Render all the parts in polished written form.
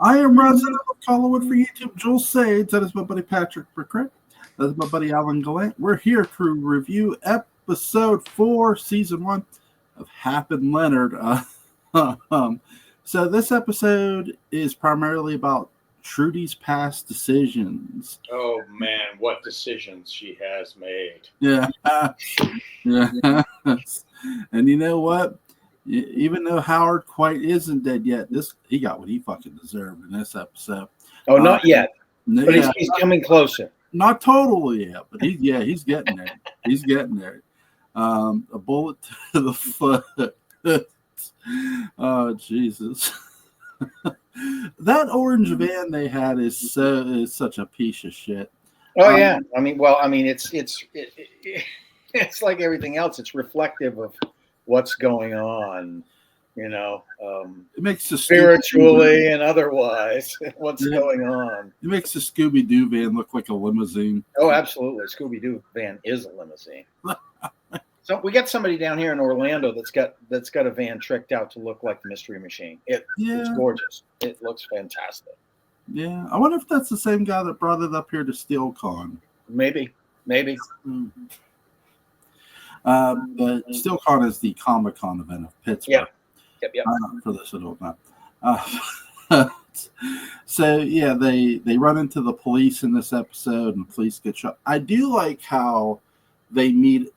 I am resident of Collinwood for YouTube. Jules Sage. That is my buddy Patrick McCray. That is my buddy Alan Gallant. We're here to review episode 4, season 1 of Happen Leonard. So this episode is primarily about Trudy's past decisions. Oh man, what decisions she has made. Yeah. Yeah. And you know what? Even though Howard quite isn't dead yet, he got what he fucking deserved in this episode. Oh, not yet. But Yeah, he's coming closer. not totally yet, but he's getting there. He's getting there. A bullet to the foot. Oh Jesus! That orange van they had is such a piece of shit. Oh yeah. It's like everything else. It's reflective of what's going on, It makes the spiritually and otherwise. What's going on? It makes the Scooby Doo van look like a limousine. Oh, absolutely. Scooby Doo van is a limousine. So we got somebody down here in Orlando that's got a van tricked out to look like the Mystery Machine. It's gorgeous. It looks fantastic. Yeah, I wonder if that's the same guy that brought it up here to SteelCon. Maybe. Mm-hmm. But SteelCon is the Comic-Con event of Pittsburgh. Yep. For those who don't know. So yeah, they run into the police in this episode, and the police get shot. I do like how they meet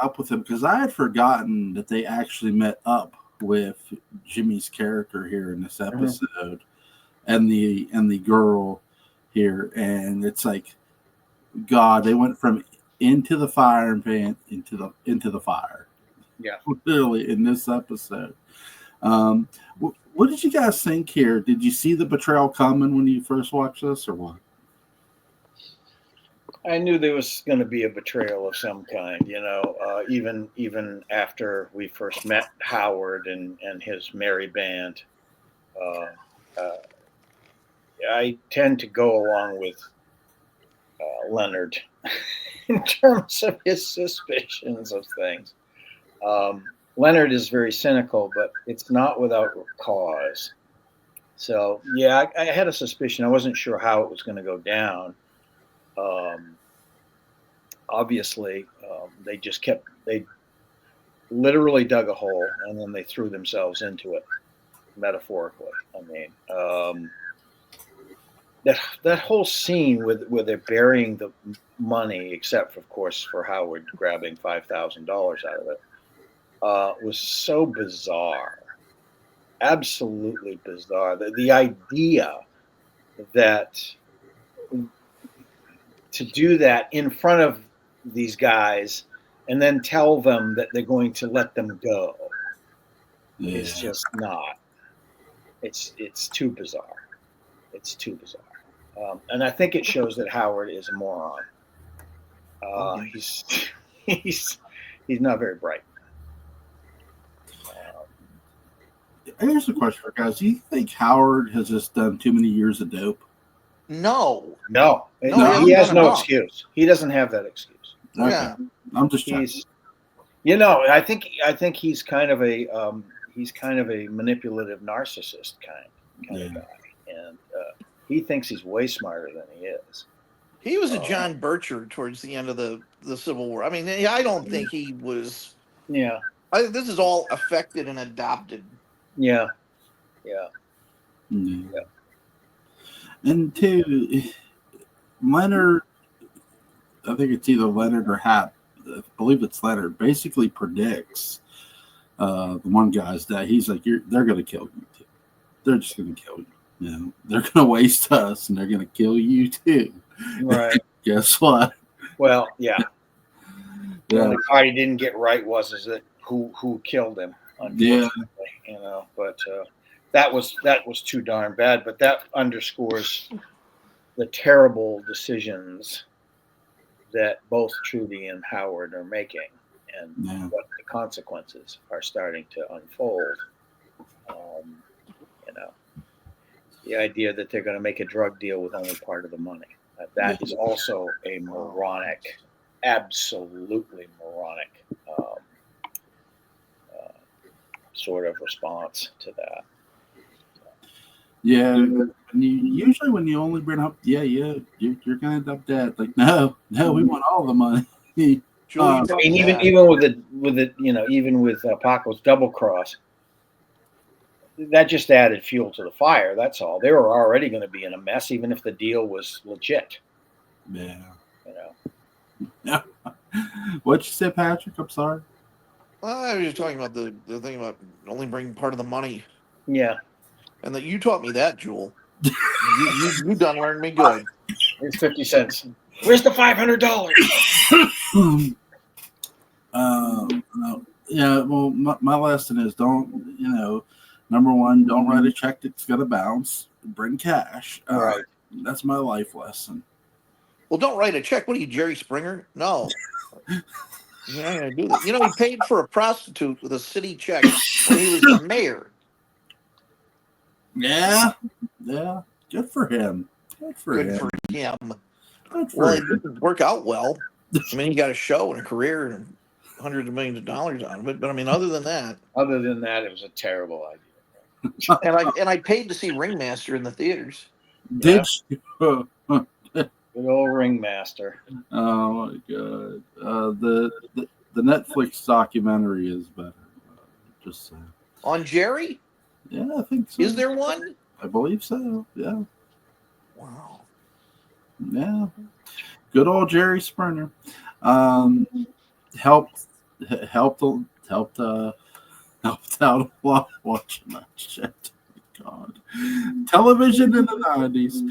up with him, because I had forgotten that they actually met up with Jimmy's character here in this episode, and the girl here, and it's like, God, they went from into the fire van into the fire. Yeah, literally in this episode. What did you guys think here? Did you see the betrayal coming when you first watched this, or what? I knew there was going to be a betrayal of some kind, even after we first met Howard and his merry band. I tend to go along with Leonard in terms of his suspicions of things. Leonard is very cynical, but it's not without cause. So, yeah, I had a suspicion. I wasn't sure how it was going to go down. Obviously, they literally dug a hole, and then they threw themselves into it, metaphorically. I mean, that whole scene where they're burying the money, except of course for Howard grabbing $5,000 out of it, was so bizarre, absolutely bizarre. The idea that to do that in front of these guys and then tell them that they're going to let them go is just not. It's too bizarre. It's too bizarre. And I think it shows that Howard is a moron. He's not very bright. Here's a question for guys. Do you think Howard has just done too many years of dope? No. He has no excuse. He doesn't have that excuse. Okay. Yeah, I'm just checking. I think he's kind of a manipulative narcissist kind of guy, and he thinks he's way smarter than he is. He was a John Bircher towards the end of the Civil War. I mean, I don't think he was. Yeah. I think this is all affected and adopted. Yeah. And two, Leonard, I think it's either Leonard or Hap, I believe it's Leonard, basically predicts the one guy's death. He's like, they're going to kill you too. They're just going to kill you. They're going to waste us, and they're going to kill you too. Right. Guess what? Well, yeah. The only part he didn't get right was that who killed him. Unfortunately, but that was too darn bad. But that underscores the terrible decisions that both Trudy and Howard are making, and what the consequences are starting to unfold. The idea that they're going to make a drug deal with only part of the money. That is also a moronic, absolutely moronic sort of response to that. Yeah. Usually when you only bring up, you're gonna end up dead. Like, no, we want all the money. Julie, you I taught mean, me that. even with it, even with Paco's double cross, that just added fuel to the fire. That's all. They were already going to be in a mess, even if the deal was legit. Yeah. Yeah. What'd you say, Patrick? I'm sorry. I was just talking about the thing about only bringing part of the money, Yeah. and that you taught me that, Jewel. You done learned me good. Here's 50 cents. Where's the $500? No. Yeah. Well, my lesson is number one, don't write a check that's gonna bounce. Bring cash. Right. That's my life lesson. Well, don't write a check. What are you, Jerry Springer? No. You're not going to do that. He paid for a prostitute with a city check when he was the mayor. Yeah. Good for him. Good for him. Well, it didn't work out well. I mean, he got a show and a career and hundreds of millions of dollars out of it. But I mean, other than that, it was a terrible idea. and I paid to see Ringmaster in the theaters. Did you? Good old Ringmaster. Oh my god! The Netflix documentary is better. Just saying. On Jerry? Yeah, I think so. Is there one? I believe so. Yeah. Wow. Yeah. Good old Jerry Springer. Helped out a lot watching that shit. God. Television in the 90s.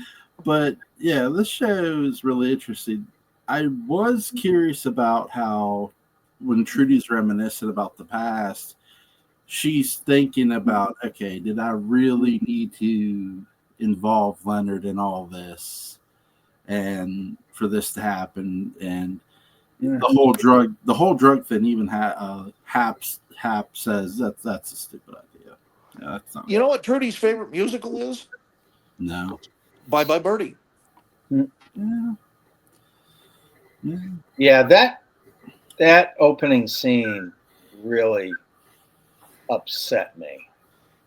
But yeah, this show is really interesting. I was curious about how when Trudy's reminiscent about the past, she's thinking about, okay, did I really need to involve Leonard in all this and for this to happen? And the whole drug thing, even Hap says that's a stupid idea. Yeah, that's not. You know what Trudy's favorite musical is? No. Bye Bye Birdie. Yeah, that opening scene really upset me.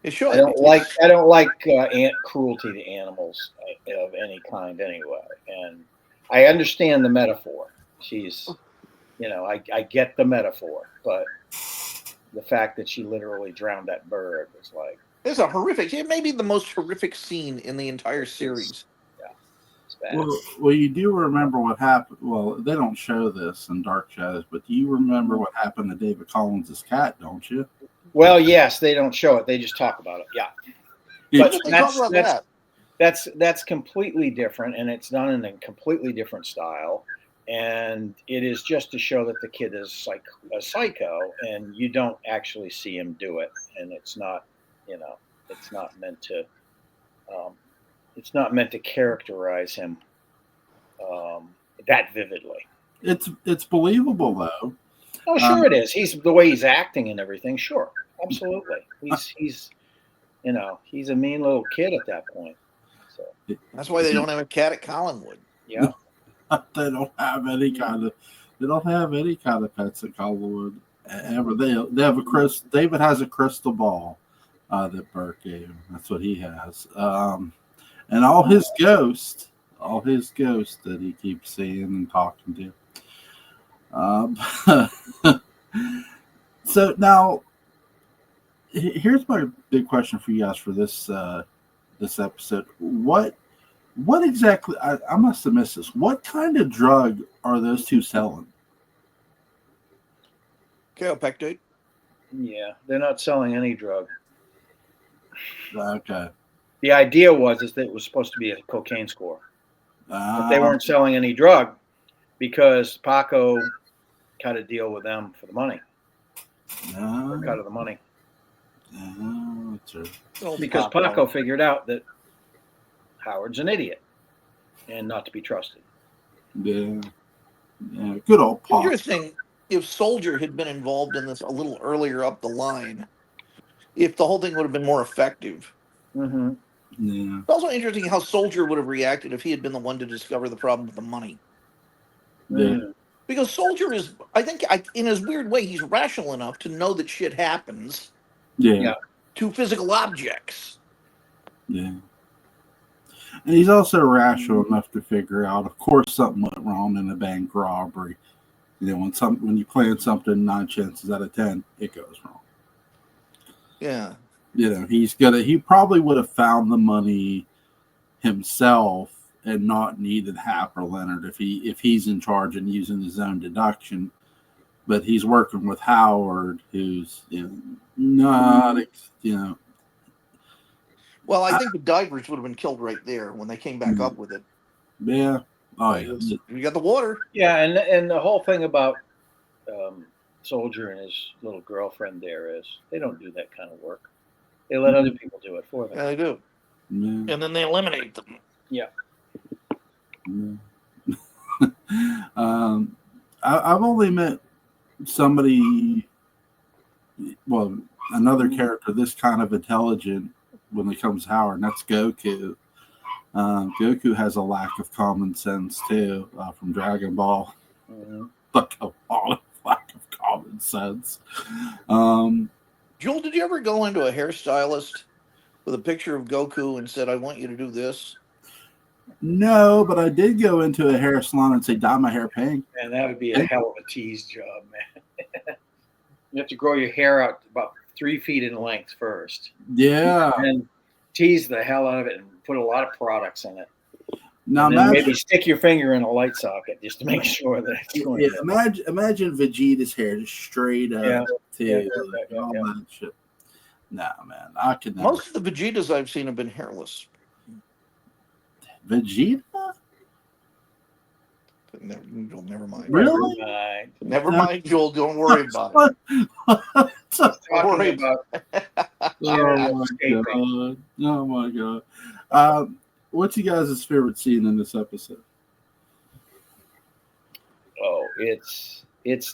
It should. I don't like cruelty to animals of any kind anyway. And I understand the metaphor. She's, I get the metaphor, but the fact that she literally drowned that bird was like. It's a horrific. It may be the most horrific scene in the entire series. Yeah, it's bad. Well, you do remember what happened. Well, they don't show this in Dark Shadows, but do you remember what happened to David Collins' cat? Don't you? Well, yes, they don't show it. They just talk about it. Yeah, but that's completely different, and it's done in a completely different style. And it is just to show that the kid is like a psycho, and you don't actually see him do it, and it's not. It's not meant to. It's not meant to characterize him that vividly. It's believable though. Oh, sure it is. He's the way he's acting and everything. Sure, absolutely. He's a mean little kid at that point. So that's why they don't have a cat at Collinwood. Yeah, they don't have any kind of pets at Collinwood ever. They have a crystal. David has a crystal ball. That Burke gave him. That's what he has. And all his ghosts that he keeps seeing and talking to. So now, here's my big question for you guys for this episode. What exactly? I must have missed this. What kind of drug are those two selling? Kaopectate. Yeah, they're not selling any drug. Okay. The idea was that it was supposed to be a cocaine score, but they weren't selling any drug because Paco cut a deal with them for the money. Cut of the money. Because Paco figured out that Howard's an idiot and not to be trusted. Yeah. Good old Paco. Interesting. If Soldier had been involved in this a little earlier up the line, if the whole thing would have been more effective. Mm-hmm. Yeah. It's also interesting how Soldier would have reacted if he had been the one to discover the problem with the money. Yeah. Because Soldier is, I think, in his weird way, he's rational enough to know that shit happens Yeah. to physical objects. Yeah. And he's also rational enough to figure out, of course, something went wrong in a bank robbery. When you plan something 9 chances out of 10, it goes wrong. Yeah. He probably would have found the money himself and not needed Hap or Leonard if he's in charge and using his own deduction. But he's working with Howard, who's not. Well, I think the divers would have been killed right there when they came back up with it. Yeah. Oh yeah. You got the water. Yeah, and the whole thing about Soldier and his little girlfriend there is they don't do that kind of work. They let other people do it for them. Yeah, they do. Yeah. And then they eliminate them. Yeah. I've only met somebody, another character this kind of intelligent when it comes to Howard, and that's Goku. Goku has a lack of common sense too, from Dragon Ball. Mm-hmm. Like a lot of lack of common sense. Joel, did you ever go into a hairstylist with a picture of Goku and said, "I want you to do this"? No, but I did go into a hair salon and say, "Dye my hair pink." And that would be a hell of a tease job, man. You have to grow your hair out about 3 feet in length first. Yeah. And tease the hell out of it and put a lot of products in it. Now and then maybe stick your finger in a light socket just to make sure that it's going to. Imagine Vegeta's hair just straight up all that shit. Nah, man, I could never. Most of the Vegetas I've seen have been hairless. Vegeta? Joel, never mind. Really? Never mind, Joel. Don't worry about it. Don't worry about Oh my god. What's you guys' favorite scene in this episode? Oh, it's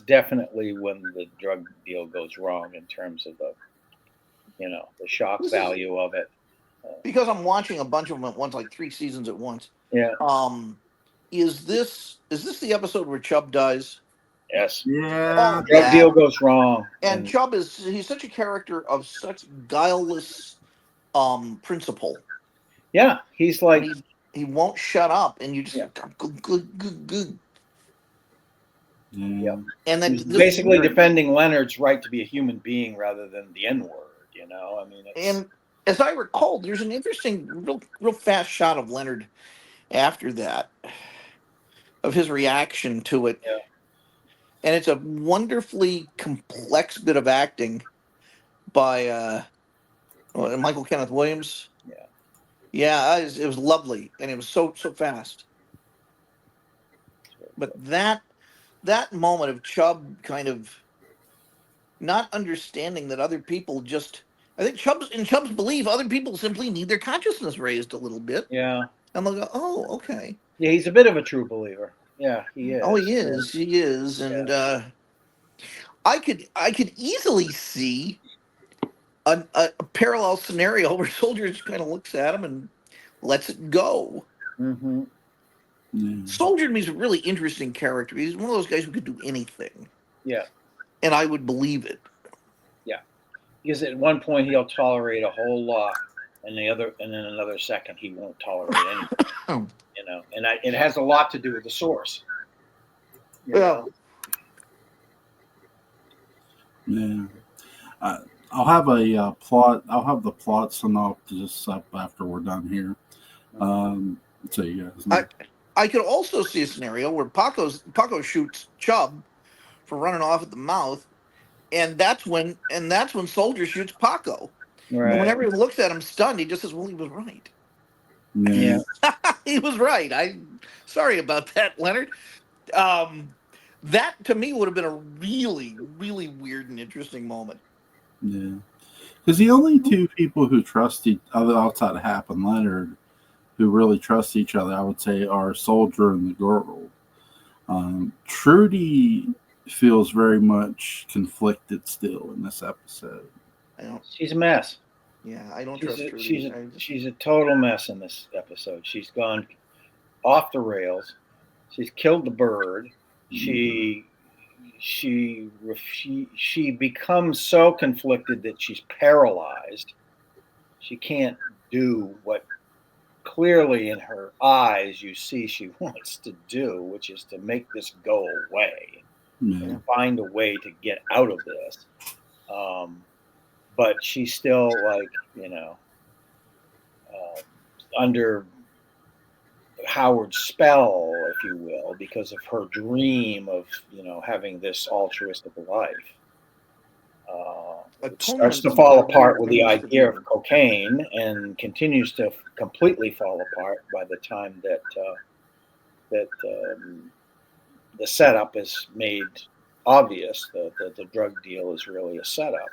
definitely when the drug deal goes wrong in terms of the shock value of it. Because I'm watching a bunch of them at once, like 3 seasons at once. Yeah. Is this the episode where Chubb dies? Yes. Yeah. Drug deal goes wrong. And Chubb he's such a character of such guileless principle. Yeah, he's like he won't shut up, and you just good. Yeah. And then he's basically defending Leonard's right to be a human being rather than the N-word. I mean, and as I recall, there's an interesting, real fast shot of Leonard after that, of his reaction to it. Yeah. And it's a wonderfully complex bit of acting by Michael Kenneth Williams. Yeah. Yeah, it was lovely, and it was so fast. But that moment of Chubb kind of not understanding that other people I think Chubb's belief, other people simply need their consciousness raised a little bit. Yeah. And they'll go, oh, okay. Yeah, he's a bit of a true believer. Yeah, he is. Oh, he is. He is. And I could easily see a parallel scenario where Soldier just kind of looks at him and lets it go. Mm-hmm. Mm. Soldier to me is a really interesting character. He's one of those guys who could do anything. Yeah. And I would believe it. Yeah. Because at one point he'll tolerate a whole lot, and then another second he won't tolerate anything. And it has a lot to do with the source. Yeah. I'll have a plot. I'll have the plot synopsis up after we're done here. So you guys know. I could also see a scenario where Paco shoots Chubb for running off at the mouth, and that's when Soldier shoots Paco. Right. And whenever he looks at him stunned, he just says, "Well, he was right." Yeah. He was right. Sorry about that, Leonard. That to me would have been a really, really weird and interesting moment. Yeah, because the only two people who trust each other outside of Hap and Leonard, who really trust each other, I would say, are Soldier and the girl. Trudy feels very much conflicted still in this episode. She's a mess. Yeah, I don't trust Trudy. She's a total mess in this episode. She's gone off the rails. She's killed the bird. She becomes so conflicted that she's paralyzed. She can't do what clearly in her eyes, you see she wants to do, which is to make this go away and find a way to get out of this. But she's still like, under Howard's spell, if you will, because of her dream of, having this altruistic life. It starts to fall apart with the idea of cocaine and continues to completely fall apart by the time that the setup is made obvious that the drug deal is really a setup.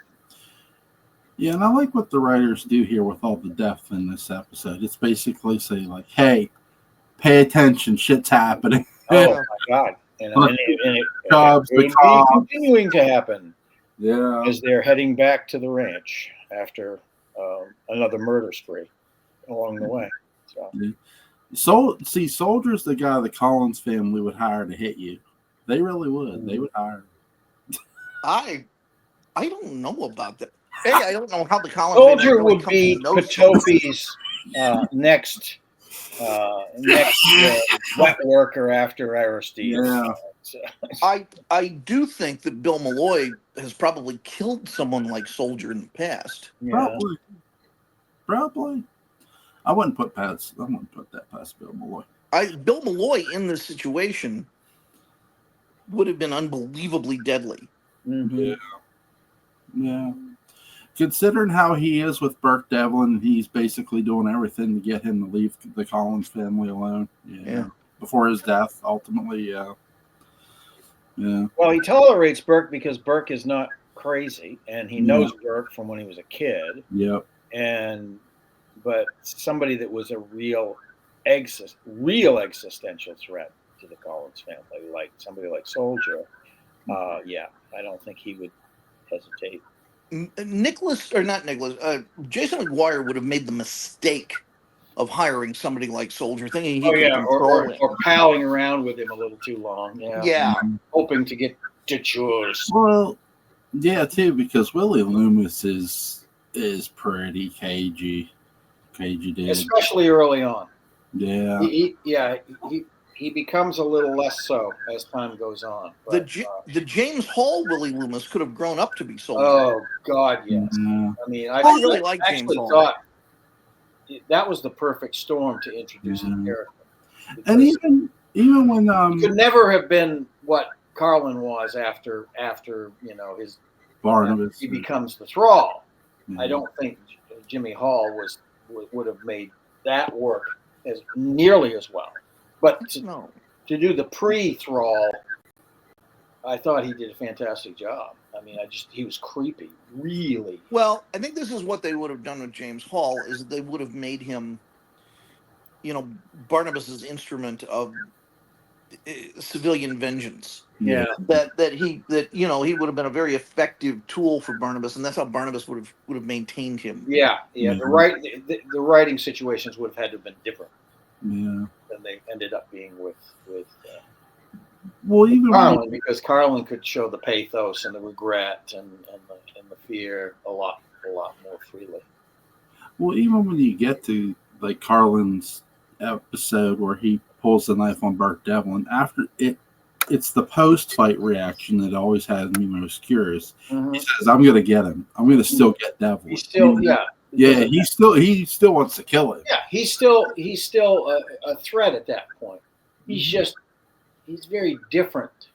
Yeah, and I like what the writers do here with all the death in this episode. It's basically saying, like, hey, pay attention, shit's happening. Oh, my God. And It's continuing to happen. Yeah. As they're heading back to the ranch after another murder spree along the way. So, see, Soldier's the guy the Collins family would hire to hit you. They really would. They would hire him. I don't know about that. Hey, I don't know how the Collins Soldier really would be Patopi's next wet worker after Aristides. Yeah. I do think that Bill Malloy has probably killed someone like Soldier in the past. Yeah. Probably. I wouldn't put that past Bill Malloy. Bill Malloy in this situation would have been unbelievably deadly. Mm-hmm. Yeah. Considering how he is with Burke Devlin, he's basically doing everything to get him to leave the Collins family alone. Yeah. Before his death, ultimately, yeah. Well, he tolerates Burke because Burke is not crazy, and he knows Burke from when he was a kid. Yep. But somebody that was a real existential threat to the Collins family, like somebody like Soldier, I don't think he would hesitate. Jason McGuire would have made the mistake of hiring somebody like Soldier, thinking he could control him. Or palling around with him a little too long. Yeah. Hoping to get to chores. Well, yeah, too, because Willie Loomis is pretty cagey dude. Especially early on. Yeah. He becomes a little less so as time goes on. But, the James Hall Willie Loomis could have grown up to be Soldier. Oh God, yes. Yeah. I mean, I really like James Hall. Thought that was the perfect storm to introduce the character. And even when he could never have been what Carlin was after his Barnabas, he becomes the thrall. Yeah. I don't think Jimmy Hall would have made that work as nearly as well. But to do the pre-thrall, I thought he did a fantastic job. I mean, he was creepy, really. Well, I think this is what they would have done with James Hall, is they would have made him, Barnabas's instrument of civilian vengeance. Yeah. That he would have been a very effective tool for Barnabas, and that's how Barnabas would have maintained him. Yeah. The writing situations would have had to have been different. Yeah. Than they ended up being with even Carlin, because Carlin could show the pathos and the regret and the fear a lot more freely. Well, even when you get to like Carlin's episode where he pulls the knife on Burke Devlin, after it's the post-fight reaction that always has me most curious. Mm-hmm. He says, "I'm going to get him. I'm going to still get Devlin." He's still, he still wants to kill him. Yeah, he's still a threat at that point. He's very different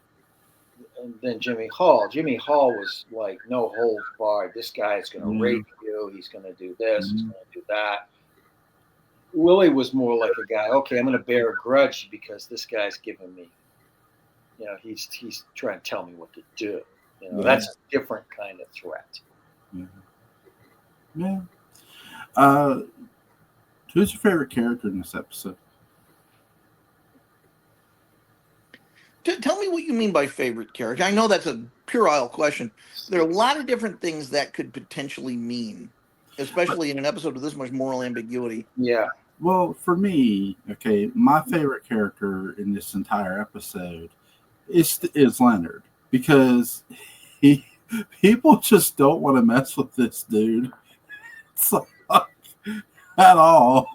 than Jimmy Hall. Jimmy Hall was like no holds barred. This guy is going to rape you. He's going to do this. He's going to do that. Willie was more like a guy. Okay, I'm going to bear a grudge because this guy's giving me. He's trying to tell me what to do. That's a different kind of threat. Yeah. Who's your favorite character in this episode? Tell me what you mean by favorite character. I know that's a puerile question. There are a lot of different things that could potentially mean, especially in an episode with this much moral ambiguity. Yeah. Well, for me, my favorite character in this entire episode is Leonard, because people just don't want to mess with this dude. It's like, at all.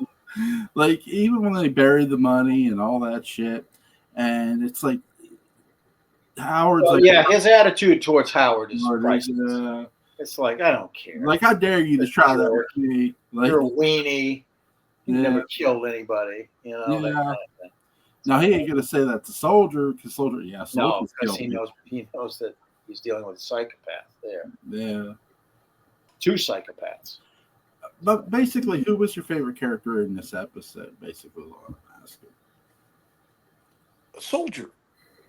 Like, even when they buried the money and all that shit, and it's like Howard's Well, like, yeah, his attitude towards Howard is Lord, priceless. It's like, I don't care. like, how dare you to try that with me? Like, You're a weenie. You Yeah. never killed anybody. You know, that Yeah. kind of thing. Now he ain't gonna say that to Soldier, because Soldier, No, Soldier's because killed he knows that he's dealing with a psychopath there. Yeah. 2 psychopaths. But basically, who was your favorite character in this episode? Basically, what I'm asking. Soldier.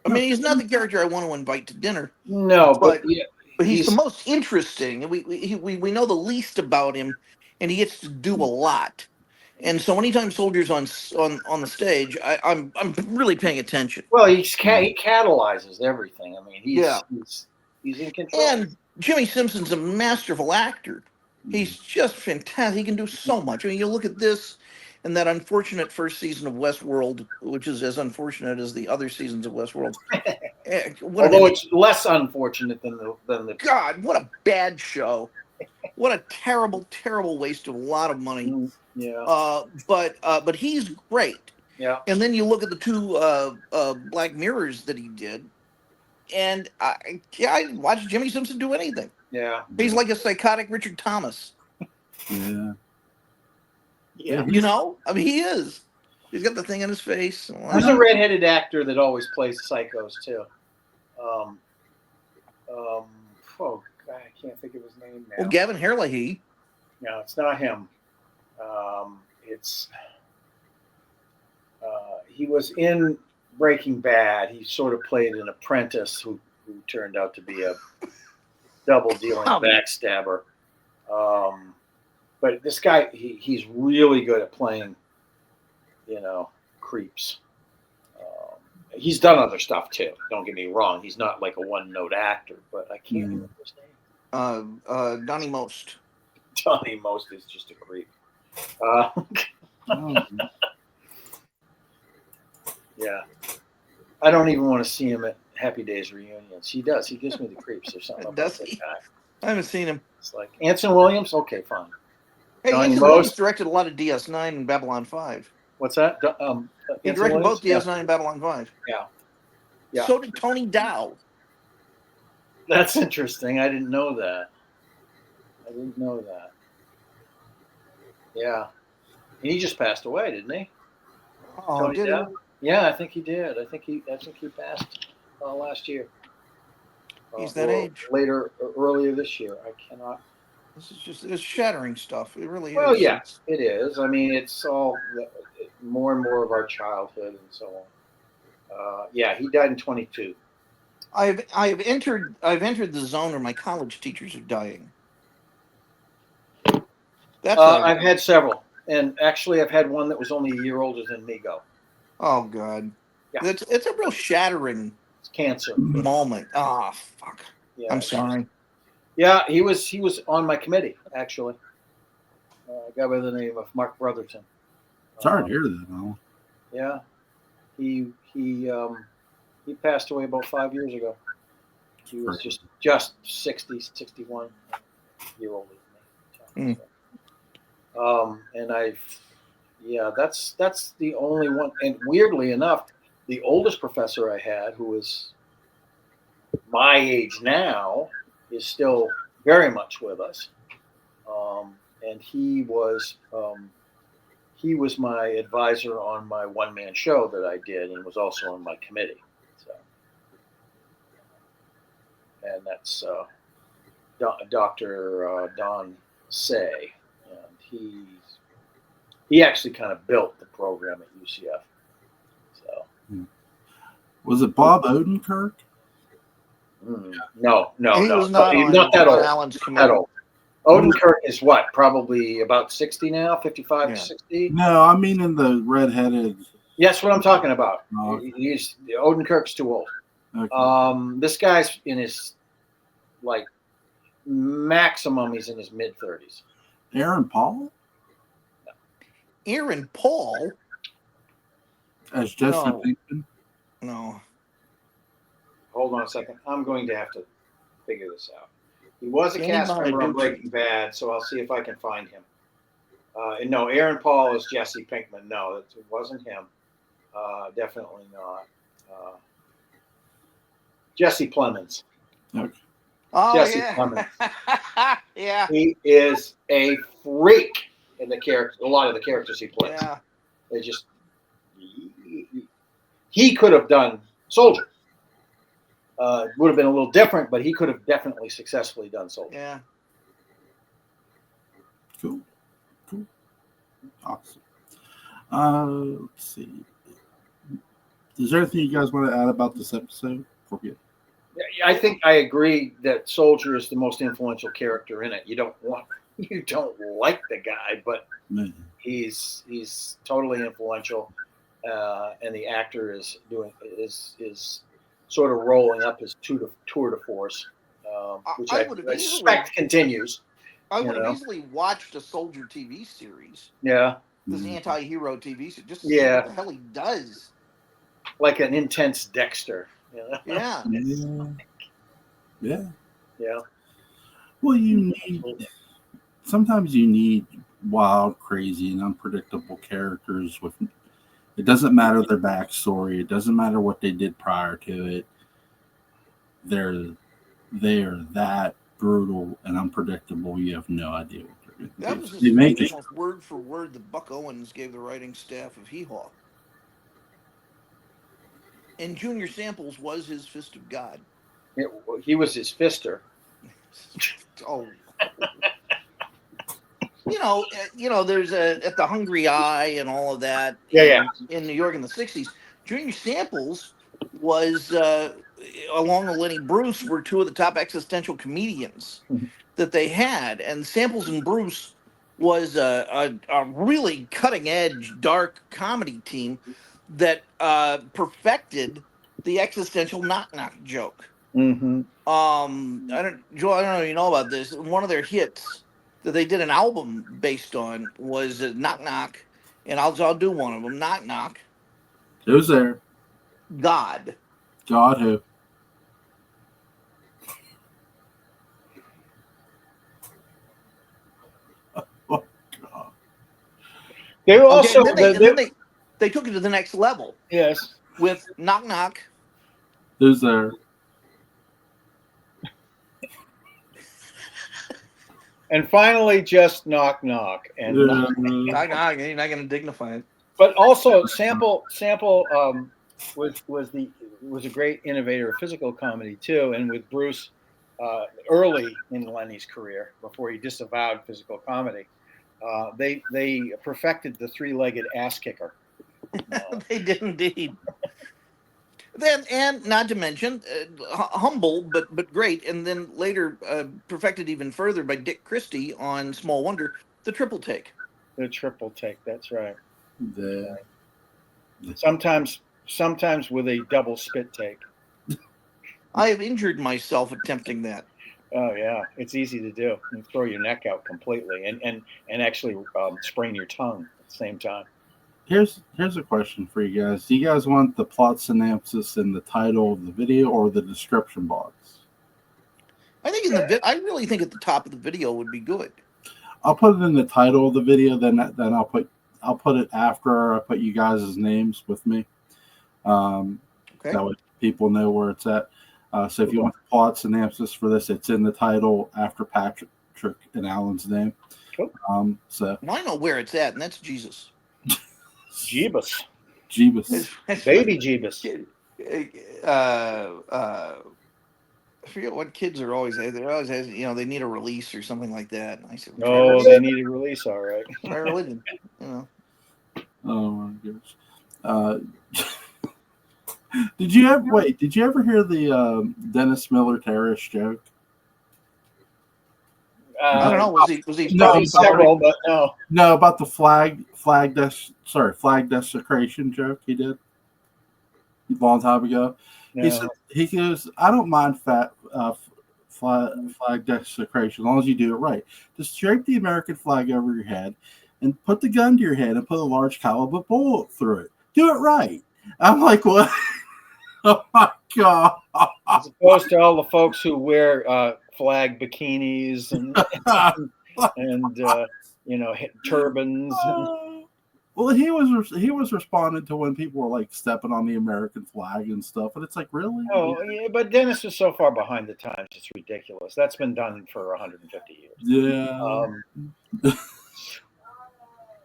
I mean, he's not the character I want to invite to dinner, No, but yeah, but he's the most interesting. And we know the least about him, and he gets to do a lot. And so anytime Soldier's on the stage, I'm really paying attention. well, he catalyzes everything. I mean, he's in control. And Jimmy Simpson's a masterful actor. He's just fantastic. He can do so much. I mean, you look at this and that unfortunate first season of Westworld, which is as unfortunate as the other seasons of Westworld. Although it's less unfortunate than the God, what a bad show! What a terrible, terrible waste of a lot of money. Yeah. But he's great. Yeah. And then you look at the 2 Black Mirrors that he did, and I watch Jimmy Simpson do anything. Yeah. He's like a psychotic Richard Thomas. Yeah. Yeah. You know? I mean, he is. He's got the thing on his face. There's a redheaded actor that always plays psychos too. Oh God, I can't think of his name now. Well, Gavin Herlihy. No, it's not him. He was in Breaking Bad. He sort of played an apprentice who turned out to be a double-dealing backstabber. But this guy, he's really good at playing, creeps. He's done other stuff too. Don't get me wrong. He's not like a one-note actor, but I can't remember his name. Donnie Most. Donnie Most is just a creep. Yeah. I don't even want to see him at Happy Days reunions. He does. He gives me the creeps or something. Does he? Guy. I haven't seen him. It's like Anson Williams. Okay, fine. Hey, Donnie Anson Most. Williams directed a lot of DS9 and Babylon 5. What's that? He directed both DS9 and Babylon 5. Yeah. So did Tony Dow. That's interesting. I didn't know that. Yeah. And he just passed away, didn't he? Oh, Tony did Dow? Yeah, I think he did. I think he passed last year. He's that age. Earlier this year. I cannot. It's shattering stuff. It really is. Well, yeah, it is. I mean, it's all more and more of our childhood and so on. Yeah, he died in 22. I've entered the zone where my college teachers are dying. I've had several, and actually, I've had one that was only a year older than me go. Oh God, yeah, it's a real shattering. It's cancer moment. Ah, fuck. Yeah, I'm sorry. Yeah, he was on my committee actually. A guy by the name of Mark Brotherton. Sorry to hear that, Alan. Yeah, he passed away about 5 years ago. He was just 60, 61 year older than me. And that's the only one. And weirdly enough, the oldest professor I had, who is my age now, is still very much with us. And he was my advisor on my one-man show that I did, and was also on my committee. So, and that's Dr. Don Say, and he actually kind of built the program at UCF. So, was it Bob Odenkirk? No, he was not that old. Alan's That old. Odenkirk is what? Probably about 60 now, 55 to 60. No, I mean in the redheaded. Yes, what I'm talking about. Oh, okay. Odenkirk's too old. Okay. This guy's in his maximum. He's in his mid 30s. Aaron Paul? Aaron Paul? As Jesse Pinkman? No. Hold on a second. I'm going to have to figure this out. He was a cast member on Breaking Bad, so I'll see if I can find him. No, Aaron Paul is Jesse Pinkman. No, it wasn't him. Definitely not. Jesse Plemons. Okay. Oh Jesse yeah, Plemons. yeah, He is a freak in the character. A lot of the characters he plays. yeah. They just he could have done Soldier. It would have been a little different, but he could have definitely successfully done Soldier. Yeah. Cool. Awesome. Let's see. Is there anything you guys want to add about this episode? I think I agree that Soldier is the most influential character in it. You don't like the guy, but he's totally influential, and the actor is sort of rolling up his tour de force, which I suspect continues. I would have easily watched a Soldier TV series. Yeah. This anti-hero TV series, just to see what the hell he does. Like an intense Dexter. You know? Yeah. Yeah. Well, sometimes you need wild, crazy, and unpredictable characters with. It doesn't matter their backstory. It doesn't matter what they did prior to it. They're that brutal and unpredictable. You have no idea what they're going to do. That was almost word for word that Buck Owens gave the writing staff of Hee Haw. And Junior Samples was his fist of God. He was his fister. Oh. There's at the Hungry Eye and all of that. In New York in the 60s. Junior Samples was, along with Lenny Bruce, were two of the top existential comedians that they had. And Samples and Bruce was a really cutting-edge, dark comedy team that perfected the existential knock-knock joke. Mm-hmm. Joel, I don't know if you know about this. One of their hits that they did an album based on was Knock Knock, and I'll do one of them. Knock Knock. Who's there? God. God who? Oh, God. They were also they took it to the next level. Yes. With Knock Knock. Who's there? And finally, just Knock Knock. And Knock Knock. You're not going to dignify it. But also, Sample was a great innovator of physical comedy too, and with Bruce early in Lenny's career, before he disavowed physical comedy, they perfected the three-legged ass kicker. They did indeed. Then, and not to mention, humble but great, and then later perfected even further by Dick Christie on Small Wonder, the triple take. The triple take, that's right. The Sometimes with a double spit take. I have injured myself attempting that. Oh yeah, it's easy to do. You throw your neck out completely, and actually sprain your tongue at the same time. Here's a question for you guys. Do you guys want the plot synopsis in the title of the video or the description box? I think I really think at the top of the video would be good. I'll put it in the title of the video. Then I'll put it after I put you guys' names with me. Okay. That way people know where it's at. So if you want the plot synopsis for this, it's in the title after Patrick and Alan's name. Cool. Well, I know where it's at, and that's Jesus. Jeebus. Baby Jeebus. I forget what kids are always. They're always, they need a release or something like that. And I said, "Oh, they need a release, all right." Try religion, Oh my gosh. Did you ever hear the Dennis Miller terrorist joke? I don't know. Was he? No, several, but no. No, about the flag desecration joke he did a long time ago. No. He goes, I don't mind flag desecration as long as you do it right. Just drape the American flag over your head and put the gun to your head and put a large caliber bullet through it. Do it right. I'm like, what? Oh my God. As opposed to all the folks who wear flag bikinis and turbans. Well, he was responding to when people were like stepping on the American flag and stuff, and it's like, really? Oh, yeah, but Dennis is so far behind the times; it's ridiculous. That's been done for 150 years. Yeah,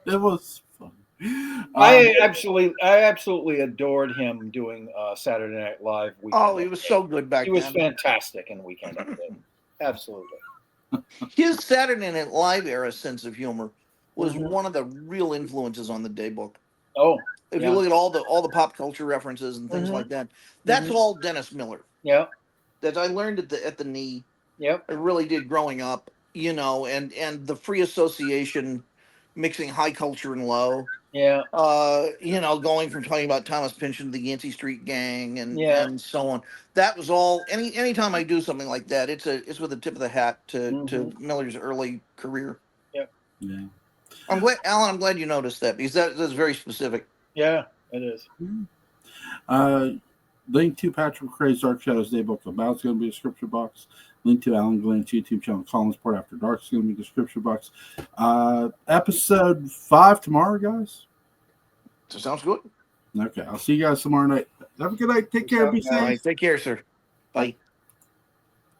it was fun. I absolutely adored him doing Saturday Night Live. Oh, he was so good back then. He was then. fantastic in Weekend Update. Absolutely. His Saturday Night Live era sense of humor was one of the real influences on the Daybook. Oh, if you look at all the pop culture references and things like that, that's all Dennis Miller. Yeah, that I learned at the knee. Yep. I really did growing up, and the free association, mixing high culture and low. Yeah. Going from talking about Thomas Pynchon to the Yancey Street Gang and so on. That was all. Anytime I do something like that, it's with a tip of the hat to Miller's early career. Yep. Yeah. I'm glad, Alan. I'm glad you noticed that because that's very specific. Yeah, it is. Link to Patrick McCray's Dark Shadows Daybook about is going to be a description box. Link to Alan Gallant's YouTube channel, Collinsport After Dark, is going to be a description box. Episode 5 tomorrow, guys. Sounds good. Okay, I'll see you guys tomorrow night. Have a good night. Take care. Be safe. All right, take care, sir. Bye.